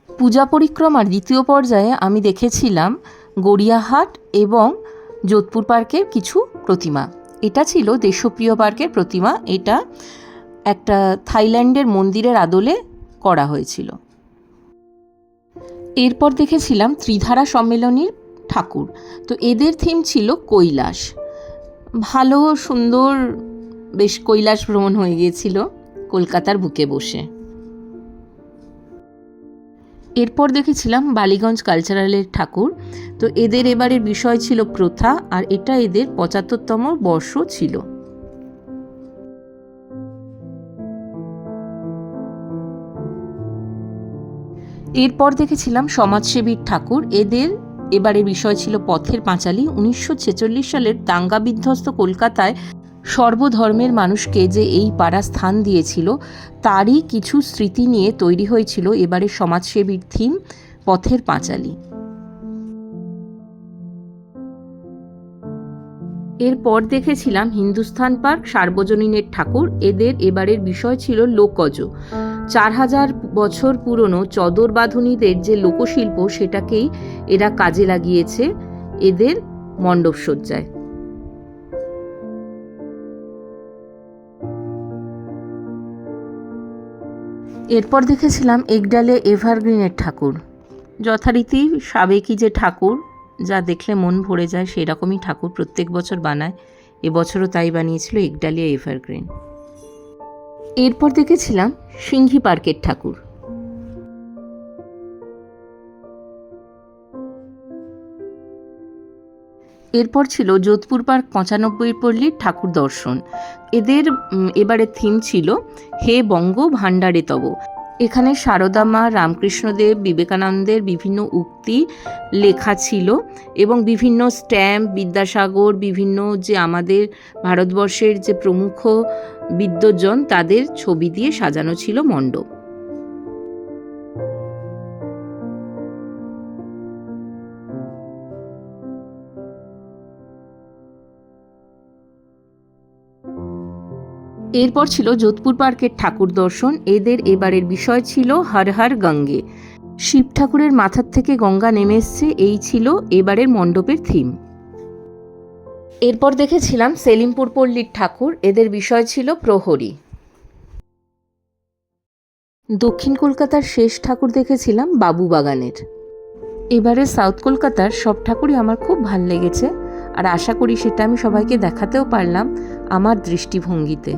পূজা পরিক্রমার দ্বিতীয় পর্যায়ে আমি দেখেছিলাম গড়িয়াহাট এবং যোধপুর পার্কের কিছু প্রতিমা। এটা ছিল দেশপ্রিয় পার্কের প্রতিমা। এটা একটা থাইল্যান্ডের মন্দিরের আদলে করা হয়েছিল। এরপর দেখেছিলাম ত্রিধারা সম্মেলনীর ঠাকুর। তো এদের থিম ছিল কৈলাস। ভালো সুন্দর বেশ কৈলাস ভ্রমণ হয়ে গিয়েছিল কলকাতার বুকে বসে। এরপর দেখেছিলাম বালিগঞ্জ কালচারালের ঠাকুর। তো এদের এবারের বিষয় ছিল প্রথা, আর এটা এদের ৭৫তম বর্ষ ছিল। এরপর দেখেছিলাম সমাজসেবীর ঠাকুর। এদের এবারের বিষয় ছিল পথের পাঁচালী। ১৯৪৬ সালের দাঙ্গা বিধ্বস্ত কলকাতায় সর্বধর্মের মানুষকে যে এই পাড়া স্থান দিয়েছিল, তারই কিছু স্মৃতি নিয়ে তৈরি হয়েছিল এবারের সমাজসেবীর থিম পথের পাঁচালী। এরপর দেখেছিলাম হিন্দুস্থান পার্ক সার্বজনীনের ঠাকুর। এদের এবারের বিষয় ছিল লোকজ। ৪,০০০ বছর পুরনো চদর বাঁধুনিদের যে লোকশিল্প, সেটাকেই এরা কাজে লাগিয়েছে এদের মণ্ডপসজ্জায়। এরপর দেখেছিলাম একডালে এভারগ্রিনের ঠাকুর। যথারীতি সাবেকি যে ঠাকুর, যা দেখলে মন ভরে যায়, সেরকমই ঠাকুর প্রত্যেক বছর বানায়। এবছরও তাই বানিয়েছিল একডালিয়া এভারগ্রিন। এরপর দেখেছিলাম সিংহী পার্কের ঠাকুর। এরপর ছিল যোধপুর পার্ক ৯৫ পল্লীর ঠাকুর দর্শন। এদের এবারে থিম ছিল হে বঙ্গ ভাণ্ডারে তব। এখানে সারদা মা, রামকৃষ্ণদেব, বিবেকানন্দের বিভিন্ন উক্তি লেখা ছিল এবং বিভিন্ন স্ট্যাম্প, বিদ্যাসাগর, বিভিন্ন যে আমাদের ভারতবর্ষের যে প্রমুখ বিদ্বজ্জন, তাদের ছবি দিয়ে সাজানো ছিল মণ্ডপ। এরপর ছিল যোধপুর পার্কের ঠাকুর দর্শন। এদের এবারের বিষয় ছিল হর হর গঙ্গে। শিব ঠাকুরের মাথার থেকে গঙ্গা নেমে এসছে, এই ছিল এবারের মণ্ডপের থিম। এরপর দেখেছিলাম সেলিমপুর পল্লীর ঠাকুর। এদের বিষয় ছিল প্রহরী। দক্ষিণ কলকাতার শেষ ঠাকুর দেখেছিলাম বাবুবাগানের। এবারে সাউথ কলকাতার সব ঠাকুরই আমার খুব ভাল লেগেছে, আর আশা করি সেটা আমি সবাইকে দেখাতেও পারলাম আমার দৃষ্টিভঙ্গিতে।